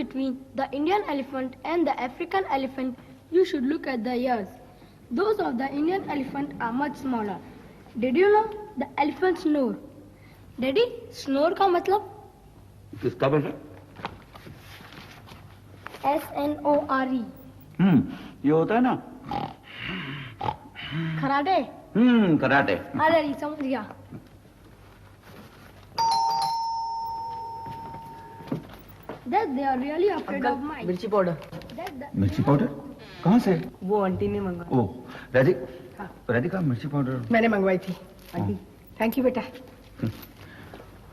between the Indian elephant and the African elephant, you should look at the ears. Those of the Indian elephant are much smaller. Did you know the elephant snore? Daddy, snore का मतलब? किसका बेटा? SNORE. ये होता है ना? Karate? Karate. अरे समझ गया. That they are really afraid of mice. मिर्ची पाउडर. मिर्ची पाउडर? कहाँ से? वो आंटी ने मंगा. ओह, राधिका मिर्ची पाउडर. मैंने मंगवाई थी. आंटी, थैंक यू बेटा.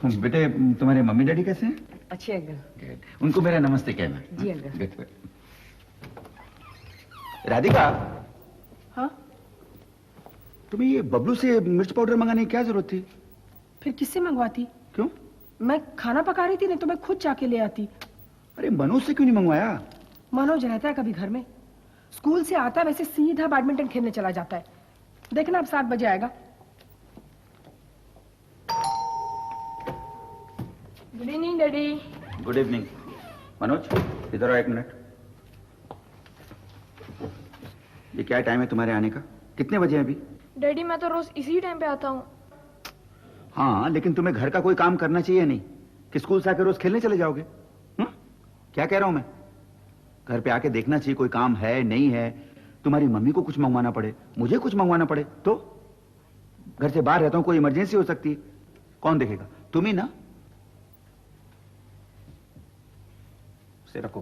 बेटे, तुम्हारे मम्मी डैडी कैसे हैं? अच्छे अंकल. उनको मेरा नमस्ते कहना. जी अंकल. राधिका. हाँ? तुम्हें ये बबलू से मिर्च पाउडर मंगाने की क्या जरूरत थी? फिर किससे मंगवाती? क्यों? मैं खाना पका रही थी नहीं तो मैं खुद जाके ले आती. अरे मनोज से क्यों नहीं मंगवाया? मनोज रहता है कभी घर में. स्कूल से आता है वैसे सीधा बैडमिंटन खेलने चला जाता है. देखना अब 7 बजे आएगा. Good evening daddy. Good evening. Manoj, इधर आओ 1 मिनट. ये क्या टाइम है तुम्हारे आने का? कितने बजे हैं अभी? डैडी मैं तो रोज इसी टाइम पे आता हूँ. हाँ, लेकिन तुम्हें घर का कोई काम करना चाहिए नहीं कि स्कूल से आकर रोज खेलने चले जाओगे? क्या कह रहा हूं मैं? घर पे आके देखना चाहिए कोई काम है नहीं है. तुम्हारी मम्मी को कुछ मंगवाना पड़े, मुझे कुछ मंगवाना पड़े तो घर से बाहर रहता हूं, कोई इमरजेंसी हो सकती है. कौन देखेगा? तुम ही ना. से रखो.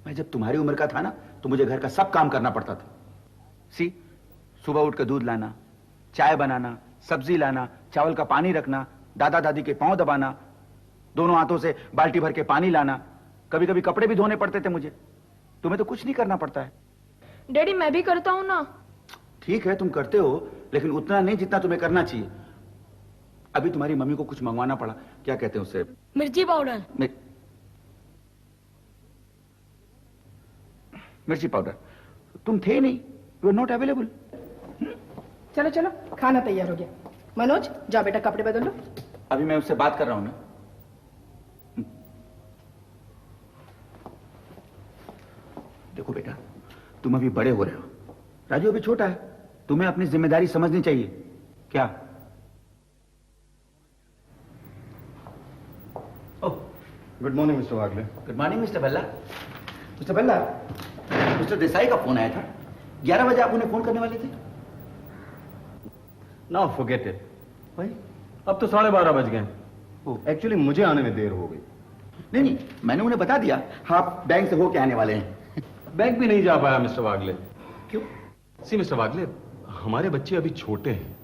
मैं जब तुम्हारी उम्र का था ना तो मुझे घर का सब काम करना पड़ता था. सी, सुबह उठकर दूध लाना, चाय बनाना, सब्जी लाना, चावल का पानी रखना, दादा दादी के पांव दबाना, दोनों हाथों से बाल्टी भर के पानी लाना, कभी कभी कपड़े भी धोने पड़ते थे मुझे. तुम्हें तो कुछ नहीं करना पड़ता है. डैडी मैं भी करता हूँ ना. ठीक है तुम करते हो, लेकिन उतना नहीं जितना तुम्हें करना चाहिए. अभी तुम्हारी मम्मी को कुछ मंगवाना पड़ा. क्या कहते हैं उसे? मिर्ची पाउडर. मिर्ची पाउडर. तुम थे नहीं, यू आर नॉट अवेलेबल. चलो चलो, खाना तैयार हो गया. मनोज, जाओ बेटा कपड़े बदल लो. अभी मैं उससे बात कर रहा हूं ना. देखो बेटा, तुम अभी बड़े हो रहे हो, राजू अभी छोटा है. तुम्हें अपनी जिम्मेदारी समझनी चाहिए. क्या? Good morning mister Wagle. Good morning mister Bhalla. Mister Bhalla, mister Desai का फोन आया था. 11 बजे आप उन्हें फोन करने वाले थे. Now forget it. भाई अब तो 12:30 बज गए. एक्चुअली मुझे आने में देर हो गई. नहीं, मैंने उन्हें बता दिया आप बैंक से होके आने वाले हैं. बैंक भी नहीं जा पाया मिस्टर वागले. क्यों? सी मिस्टर वागले, हमारे बच्चे अभी छोटे हैं,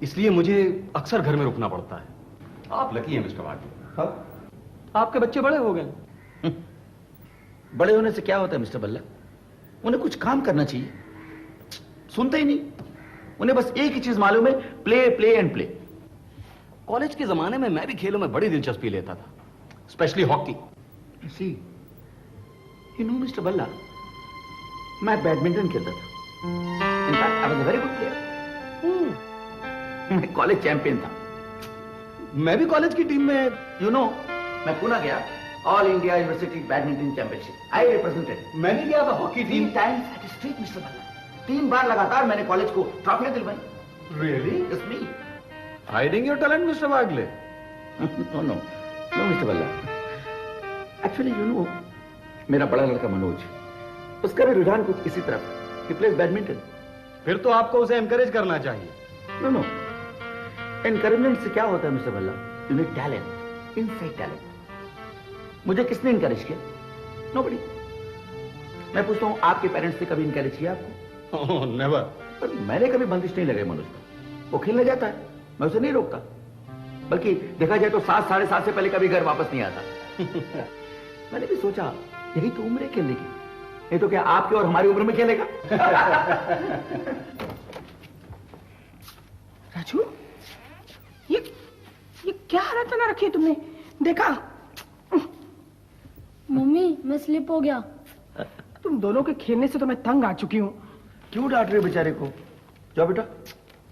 इसलिए मुझे अक्सर घर में रुकना पड़ता है. आप लकी हैं मिस्टर वागले. हाँ? आपके बच्चे बड़े हो गए. बड़े होने से क्या होता है मिस्टर भल्ला? उन्हें कुछ काम करना चाहिए. सुनते ही नहीं. उन्हें बस एक ही चीज मालूम है, play play and play. College के जमाने में मैं भी खेलों में बड़ी दिलचस्पी लेता था, specially hockey. See, you know mister Bhalla, मैं बैडमिंटन खेलता था. In fact I was a very good player. मैं कॉलेज चैंपियन था. मैं भी कॉलेज की टीम में. यू नो, मैं पुणे गया, all India university badminton championship. I represented. मैं भी गया था hockey 3 times at stretch mister Bhalla. 3 बार लगातार मैंने कॉलेज को ट्रॉफियां दिलवाई. Really? It's me. Hiding your talent mister Wagle. No no no mister Bhalla. Actually you know, मेरा बड़ा लड़का मनोज, उसका भी रुझान कुछ इसी तरफ. He plays badminton. फिर तो आपको उसे एनकरेज करना चाहिए. नो नो, एनकरेजमेंट से क्या होता है mister Bhalla? You need talent, inside talent. मुझे किसने इनकरेज किया? नोबडी. मैं पूछता हूं, आपके पेरेंट्स ने कभी इनकरेज किया आपको? ओह नेवर. पर मैंने कभी बंदिश नहीं लगाई मनोज को. वो खेलने जाता है, मैं उसे नहीं रोकता. बल्कि देखा जाए तो 7, 7:30 से पहले कभी घर वापस नहीं आता. मैंने भी सोचा यही तो उम्र है खेलने की. नहीं तो क्या आपकी और हमारी उम्र में खेलेगा? राजू, ये क्या हालत बना रखी है तुमने? देखा? मम्मी मैं स्लिप हो गया. तुम दोनों के खेलने से तो मैं तंग आ चुकी हूँ. क्यों डांट रहे हो बेचारे को? जाओ बेटा,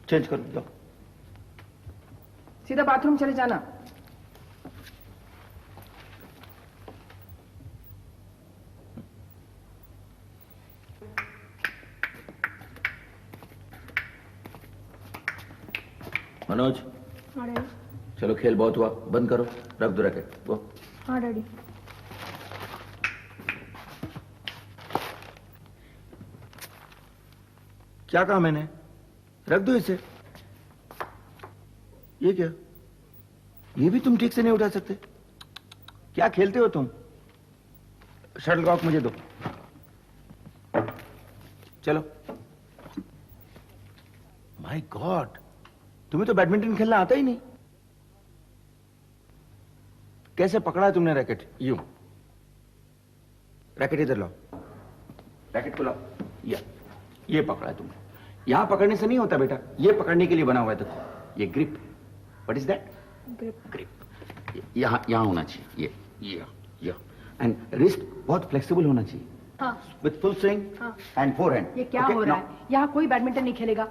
चेंज करो. जाओ. सीधा बाथरूम चले जाना. मनोज, हाँ डैडी। चलो खेल बहुत हुआ, बंद करो, रख दो रैकेट वो। हाँ डैडी। क्या कहा मैंने? रख दो इसे। ये क्या? ये भी तुम ठीक से नहीं उठा सकते? क्या खेलते हो तुम? शटलकॉक मुझे दो। चलो। माय गॉड, तुम्हें तो बैडमिंटन खेलना आता ही नहीं। कैसे पकड़ा है तुमने रैकेट? यूं। रैकेट इधर लाओ, रैकेट को लाओ। ये पकड़ा है तुमने। यहां पकड़ने से नहीं होता बेटा, ये पकड़ने के लिए बना हुआ है। देखो ये grip. What is that? Grip. यहां होना चाहिए। ये एंड रिस्ट बहुत फ्लेक्सिबल होना चाहिए। हाँ। With full swing and forehand. ये क्या हो रहा है? यहाँ कोई बैडमिंटन नहीं खेलेगा।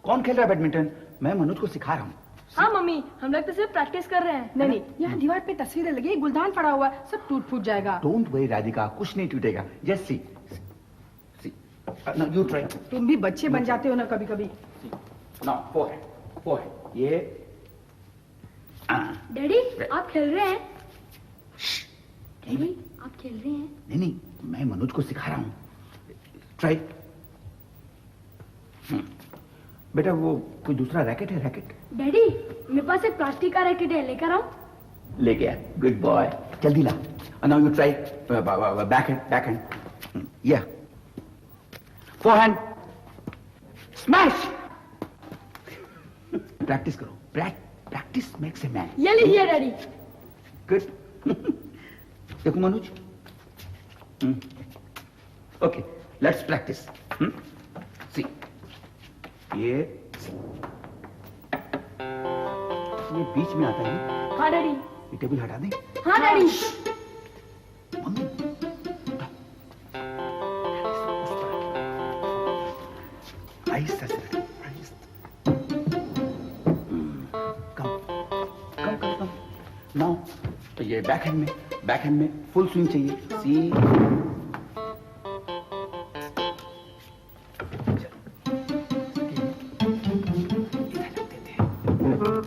कौन खेल रहा है बैडमिंटन? मैं मनोज को सिखा रहा हूँ। हाँ मम्मी, हम लोग तो सिर्फ प्रैक्टिस कर रहे हैं। नहीं, यहाँ दीवार पे तस्वीरें लगी, गुलदान पड़ा हुआ है, सब टूट फूट जाएगा। डोंट वरी राधिका, कुछ नहीं टूटेगा। Just see. You try. तुम भी बच्चे बन जाते हो ना कभी कभी। Now forehand. ये डैडी आप खेल रहे हैं? डैडी आप खेल रहे हैं? नहीं, मैं मनोज को सिखा रहा हूँ। ट्राई। बेटा वो कोई दूसरा रैकेट है? रैकेट डैडी मेरे पास एक प्लास्टिक का रैकेट है, लेकर आओ। लेके आ। गुड बॉय, जल्दी ला। Now you try backhand. या फोरहैंड स्मैश। प्रैक्टिस करो। Practice makes a man. ये लीजिए डैडी। गुड। देखो Manoj, okay let's practice. See ये बीच में आता है। हाँ डैडी। ये टेबल हटा दें। हाँ डैडी। मम्मी आहिस्ता से, आहिस्ता। कम। नाउ तो ये बैकहैंड में फुल स्विंग चाहिए। सी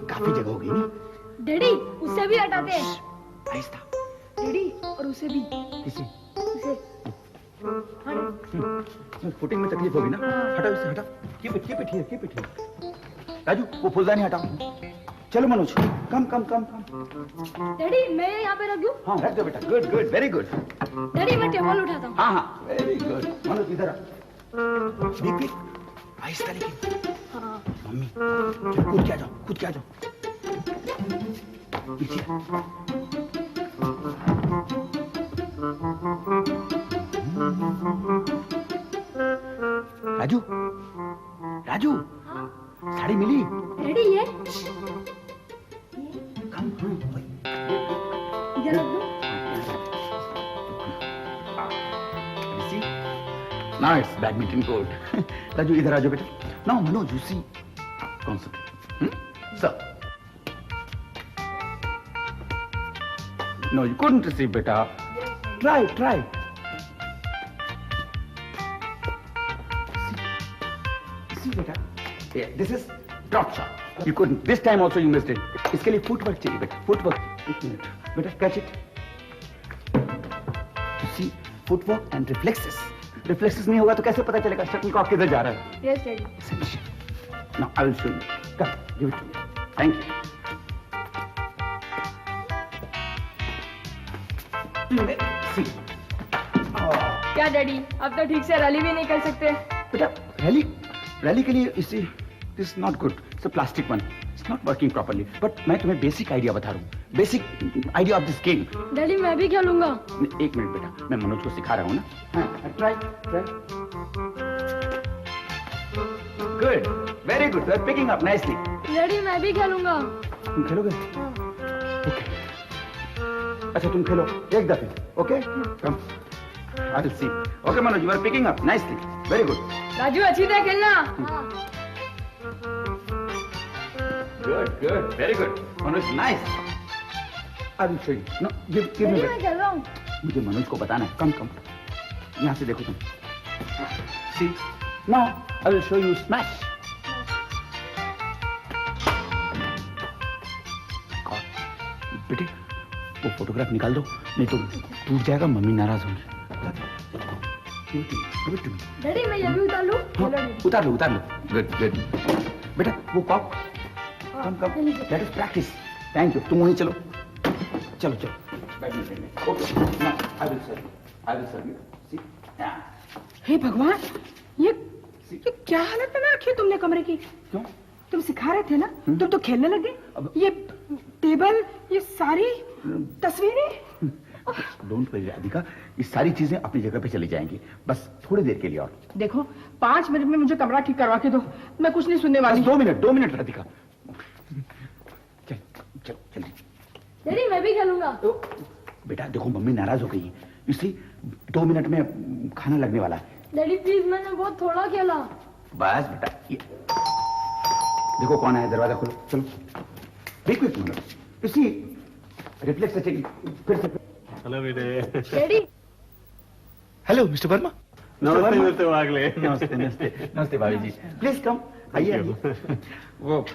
काफी जगह हो गई ना? डैडी उसे भी हटाते हैं। आहिस्ता। डैडी और उसे भी। किसी उसे हाँ डैडी। फुटिंग में तकलीफ होगी ना? हटाओ इसे, हटाओ। Keep it here. राजू वो फुलदानी हटाओ। चलो मनोज, कम। डैडी मैं यहाँ पे रख दूँ? हाँ रख दो बेटा। Good very good. डैडी मैं टेबल उठाता हूँ। हाँ वेरी गुड। मनोज इधर आ। क्विक आहिस्ता लेकिन। हाँ। मम्मी कूद के आ जाओ। पीछे। राजू हाँ। साड़ी मिली? डैडी ये कम। इधर रख दो। Now it's badminton court. Raju इधर आ जाओ बेटा। Now Manoj, you see. Concentrate. So. No, you couldn't receive beta. Try. See beta. Yeah, this is drop shot. You couldn't. This time also you missed it. इसके लिए footwork चाहिए बेटा. Footwork. एक minute. बेटा catch it. You see, footwork and reflexes. Reflexes नहीं होगा तो कैसे पता चलेगा शटलकॉक किधर जा रहा है? Yes daddy. Essential. Now I will show you. Come, give it to me. Thank you. See. क्या डैडी अब तो ठीक से रैली भी नहीं कर सकते? बेटा रैली के लिए इसी this not good. It's a plastic one. It's not working properly. But मैं तुम्हें बेसिक आइडिया बता रहा हूँ. Basic idea of this game. Daddy मैं भी खेलूंगा। एक मिनट बेटा, मैं मनोज को सिखा रहा हूँ ना. हाँ, try. Good, very good. You are picking up nicely. Daddy मैं भी खेलूंगा। तुम खेलोगे? ओके. अच्छा तुम खेलो एक दफे. Okay come. I will see. Okay Manoj, you are picking up nicely. Very good. Raju अच्छी तरह खेलना। Good, very good. Manoj, nice. I will show you. No, give me मैं that. खेल रहा हूँ। मुझे मनोज को बताना है. कम. यहाँ से देखो तुम. See, now I will show you smash. बेटी वो फोटोग्राफ निकाल दो, नहीं तो टूट जाएगा, मम्मी नाराज होंगी। डैडी मैं ये भी उतार लूं? हाँ, उतार लो उतार लो। Good good. बेटा वो cock, come come, that is practice. Thank you, तुम वहीं चलो चलो चलो। बैडमिंटन में okay, I will serve you. See हे भगवान, ये क्या हालत बना रखी है तुमने कमरे की? क्यों? तुम सिखा रहे थे ना, तुम तो खेलने लगे। ये टेबल, ये सारी तस्वीरें। डोंट वरी राधिका, ये सारी चीजें अपनी जगह पे चली जाएंगी, बस थोड़ी देर के लिए और। देखो 5 मिनट में मुझे कमरा ठीक करवा के दो, मैं कुछ नहीं सुनने वाली। 2 मिनट राधिका। चल चल जल्दी। डैडी मैं भी खेलूंगा। बेटा देखो मम्मी नाराज हो गई है, इसलिए 2 मिनट में खाना लगने वाला है। डैडी प्लीज, मैंने बहुत थोड़ा खेला। बस बेटा, ये देखो कौन है, दरवाजा खोलो चलो। देखो एक मिनट, इसी रिफ्लेक्स से फिर से। हेलो बेटे। Daddy hello mister Verma. नमस्ते मिस्टर वागले। नमस्ते नमस्ते नमस्ते भाभी जी, प्लीज कम, आइए। वो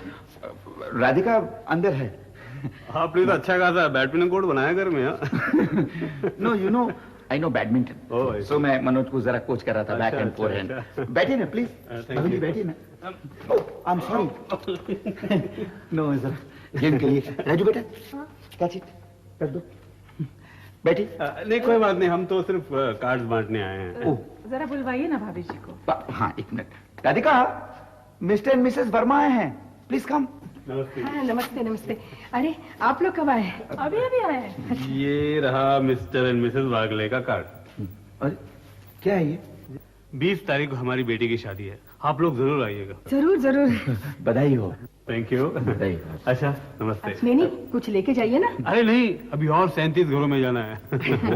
राधिका अंदर है। आपने तो अच्छा खासा बैडमिंटन कोर्ट बनाया घर में। No you know I know badminton, Oh, so मैं मनोज को जरा कोच कर रहा था, बैक अच्छा, एंड फोर हैंड। अच्छा। बैठिए ना प्लीज, thank भाभी जी you. बैठिए ना। Oh I am sorry. No sir, game के लिए। राजू बेटा कैच इट कर दो, बैठिए। नहीं कोई बात नहीं, हम तो सिर्फ कार्ड्स बांटने आए हैं। ओह जरा बुलवाइए ना भाभी जी को। हाँ एक minute. Radhika, mister and Mrs Verma आए हैं, प्लीज कम। नमस्ते। हाँ नमस्ते नमस्ते। अरे आप लोग कब आए? अभी अभी आए हैं। ये रहा मिस्टर एंड मिसेस वागले का कार्ड। अरे क्या है ये? 20 तारीख को हमारी बेटी की शादी है, आप लोग जरूर आइएगा। जरूर जरूर। बधाई हो। Thank you. बधाई हो। अच्छा नमस्ते। नहीं नहीं, कुछ लेके जाइए ना। अरे नहीं, अभी और 37 घरों में जाना है।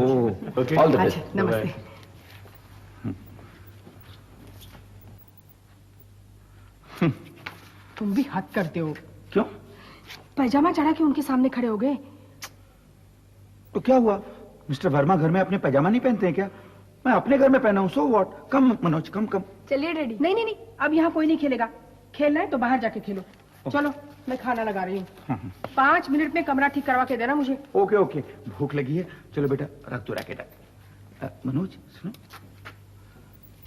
ओह Okay. ऑल द अच्छा बेस्ट। नमस्ते। तुम भी हद करते हो। क्यों? पैजामा चढ़ा के उनके सामने खड़े हो गए। तो क्या हुआ? मिस्टर वर्मा घर में अपने पैजामा नहीं पहनते हैं क्या? मैं अपने घर में पहना हूं, सो व्हाट। कम मनोज, कम कम। चलिए डैडी। नहीं नहीं नहीं, अब यहाँ कोई नहीं खेलेगा। खेलना है तो बाहर जाके खेलो। चलो मैं खाना लगा रही हूँ। 5 मिनट में कमरा ठीक करवा के देना मुझे। ओके ओके, भूख लगी है। चलो बेटा रख दो रैकेट। मनोज सुनो,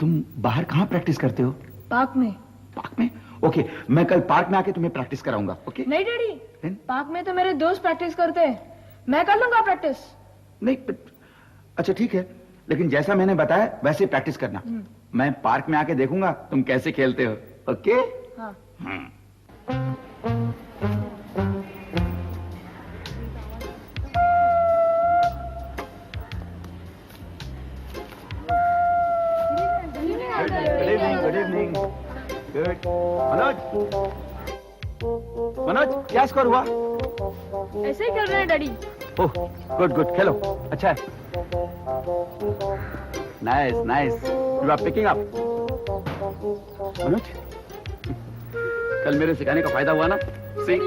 तुम बाहर कहाँ प्रैक्टिस करते हो? पार्क में। पार्क में? ओके, मैं कल पार्क में आके तुम्हें प्रैक्टिस कराऊंगा। ओके? नहीं डैडी, Then? पार्क में तो मेरे दोस्त प्रैक्टिस करते हैं, मैं कर लूंगा प्रैक्टिस। नहीं अच्छा ठीक है, लेकिन जैसा मैंने बताया वैसे प्रैक्टिस करना। मैं पार्क में आके देखूंगा तुम कैसे खेलते हो। ओके? हाँ। Good evening. Good. Manoj, Manoj क्या स्कोर हुआ? ऐसे ही कर रहे हैं डैडी। ओह गुड गुड, खेलो। अच्छा है। Nice nice, you are picking up. Manoj, कल मेरे सिखाने का फायदा हुआ ना? See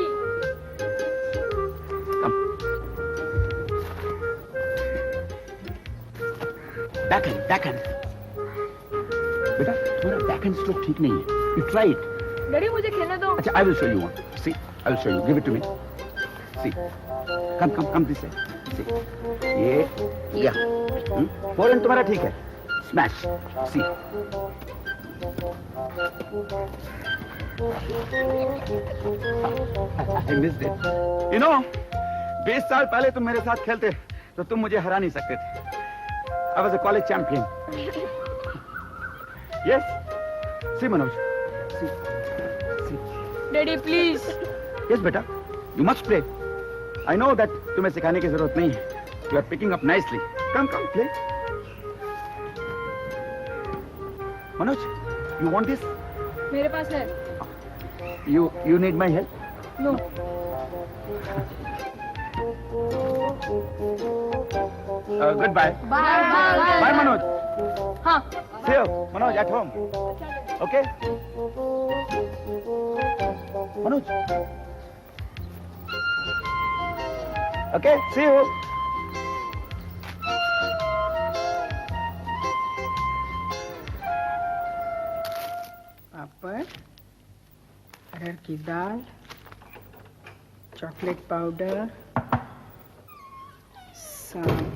backhand backhand. बेटा तुम्हारा बैकहैंड स्ट्रोक ठीक नहीं है, यू ट्राई इट। डैडी मुझे खेलने दो। अच्छा, I will show you one. See, I will show you. Give it to me. See. Come this way. See. Yeah. Forehand तुम्हारा ठीक है. Smash. See. I missed it. You know, 20 साल पहले तुम मेरे साथ खेलते तो तुम मुझे हरा नहीं सकते थे. I was a college champion. Yes. See, Manoj. See. Daddy please. Yes, बेटा, you must play. I know that तुम्हें सिखाने की जरूरत नहीं है. You are picking up nicely. Come, play. Manoj, you want this? मेरे पास है। You need my help? No. Goodbye. Bye, Manoj. हाँ। See you, Manoj, at home. Okay? Manoj. Okay, see you. पापड़, अरहर की दाल, चॉकलेट पाउडर,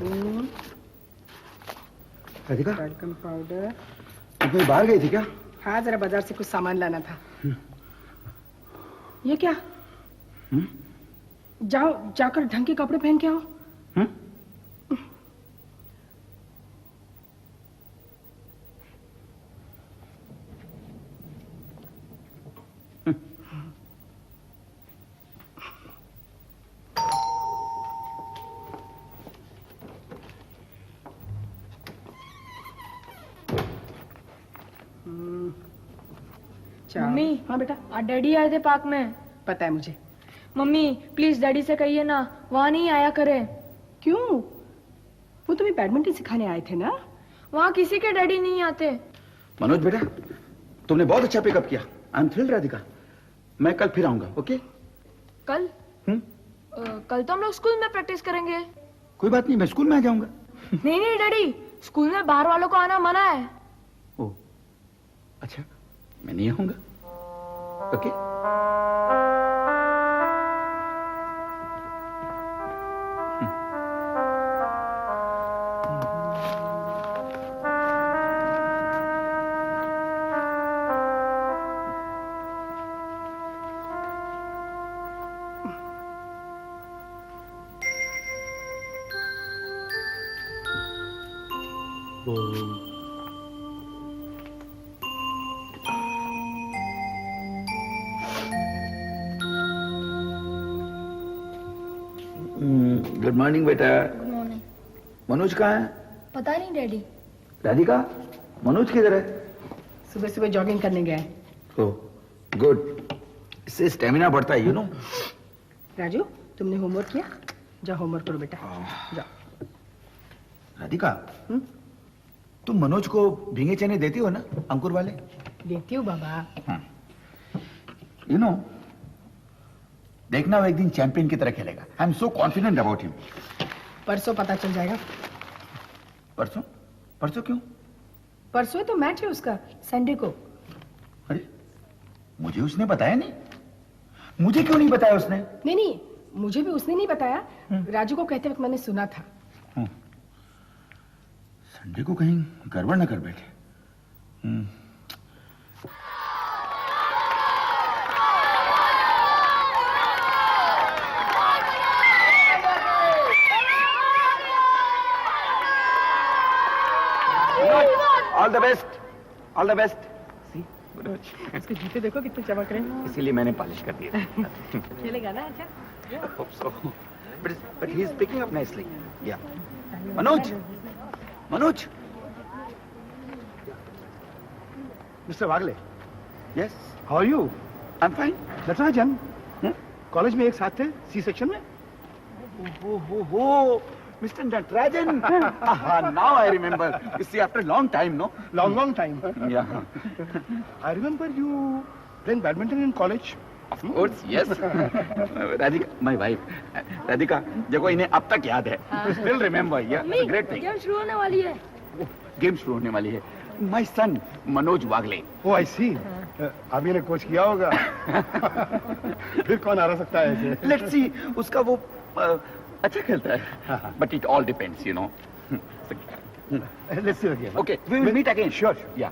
साबुन, Radhika, talcum powder. तुम कहीं बाहर गई थी क्या? हाँ, जरा बाजार से कुछ सामान लाना था। ये क्या? जाओ, जाकर ढंग के कपड़े पहन के आओ। मम्मी। हाँ बेटा, आज डैडी आए थे पार्क में। पता है मुझे। मम्मी प्लीज डैडी से कहिए ना वहाँ नहीं आया करे। क्यों? वो तुम्हें बैडमिंटन सिखाने आए थे ना? वहाँ किसी के डैडी नहीं आते। मनोज बेटा, तुमने बहुत अच्छा पिकअप किया। I am thrilled Radhika. मैं कल फिर आऊंगा, ओके? कल? कल तो हम लोग स्कूल में प्रैक्टिस करेंगे। कोई बात नहीं, मैं स्कूल में आ जाऊंगा। नहीं नहीं डैडी, स्कूल में बाहर वालों को आना मना है। ओ, अच्छा, मैं नहीं आऊंगा, ओके? गुड मॉर्निंग बेटा। Good morning. मनोज कहाँ है? पता नहीं डैडी। राधिका, मनोज किधर है? सुबह सुबह जॉगिंग करने गया है। ओह, गुड। इससे स्टेमिना बढ़ता है, यू नो। राजू, तुमने होमवर्क किया? जाओ होमवर्क करो बेटा, जाओ। राधिका, तुम मनोज को भींगे चने देती हो ना, अंकुर वाले? देती हूँ बाबा। यू नो, देखना वो एक दिन चैंपियन की तरह खेलेगा। I am so confident about him. परसों पता चल जाएगा। परसों? परसों क्यों? परसों तो मैच है उसका, संडे को। अरे, मुझे उसने बताया नहीं। मुझे क्यों नहीं बताया उसने? नहीं नहीं, मुझे भी उसने नहीं बताया। राजू को कहते वक्त मैंने सुना था। संडे को कहीं गड़बड़ न कर बैठे। All the best, all the best. उसके जूते देखो कितने चमक रहे हैं। इसीलिए मैंने पॉलिश कर दिया। खेलेगा ना? अच्छा। hope so. But he is picking up nicely. Yeah. Manoj! Manoj! Mr. Wagle, Yes? how are you? I'm fine. Natarajan, college में एक साथ थे सी सेक्शन में? Oh, Mr. Natarajan. Now I remember. You see, after a long time, no? Long time. Yeah. I remember you playing badminton in college. Of course, yes. Radhika, my wife. Radhika, देखो इन्हें अब तक याद है. Still remember, yeah. It's a great thing. Game शुरू होने वाली है। गेम शुरू होने वाली है. My son, Manoj Wagle. Oh, I see. अभी ने कोच किया होगा. फिर कौन हरा सकता है ऐसे? Let's see. उसका वो अच्छा खेलता है. But it all depends, you know. Let's see again. Okay, we will meet again. Sure. Yeah.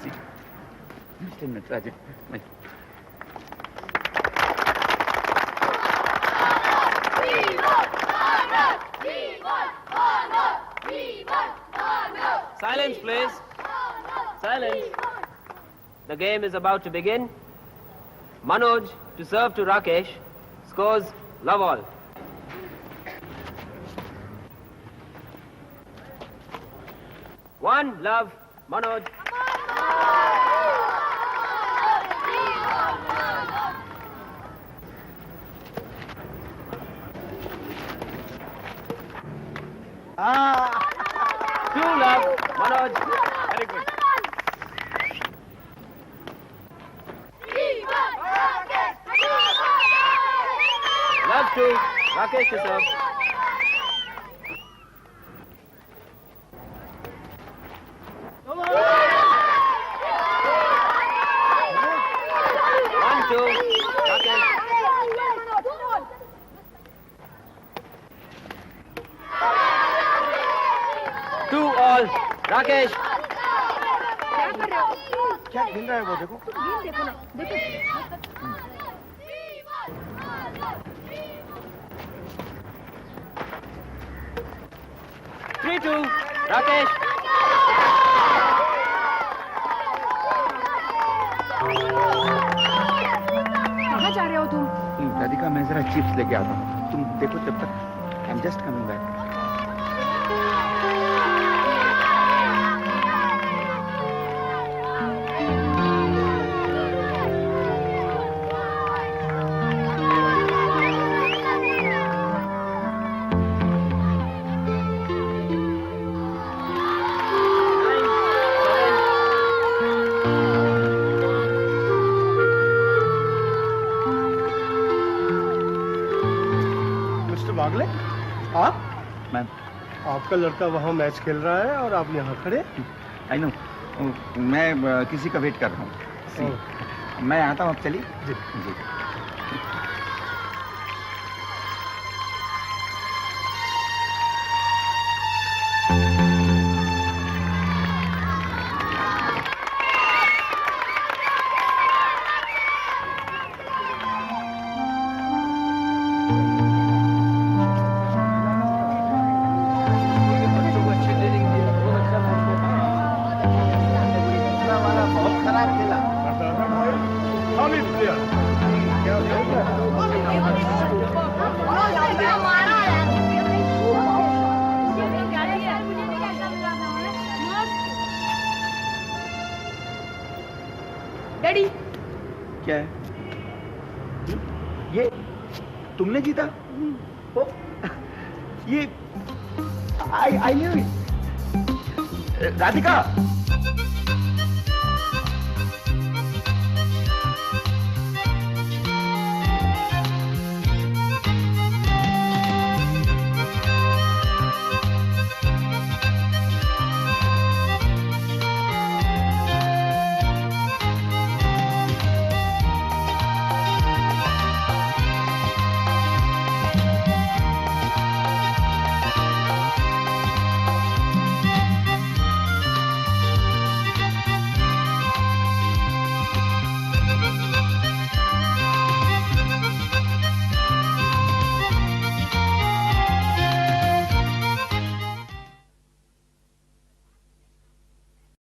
See, Mr. Natarajan, my... Silence, please. Silence. The game is about to begin. Manoj to serve to Rakesh. Scores love all. One love, Manoj. Two love, Manoj. Very good. Love two, Rakesh to serve. One, two, Rakesh. all. Rakesh. क्या कर रहे हो? क्या खेल रहा है वो, देखो। गेम देखो ना, देखो। 3-2. Rakesh. कहाँ जा रहे हो तुम? राधिका, मैं जरा चिप्स लेके आता हूँ, तुम देखो तब तक। I am just coming back. Mister Bagle, आप? मैम, आपका लड़का वहाँ मैच खेल रहा है और आप यहाँ खड़े? आई नो, मैं किसी का वेट कर रहा हूँ। मैं आता हूँ, अब चलिए। जी। जी। बहुत खराब खेला। हामिद प्लेयर। क्या डैडी, क्या है ये? तुमने जीता? ओ, ये आई न्यू इट। राधिका,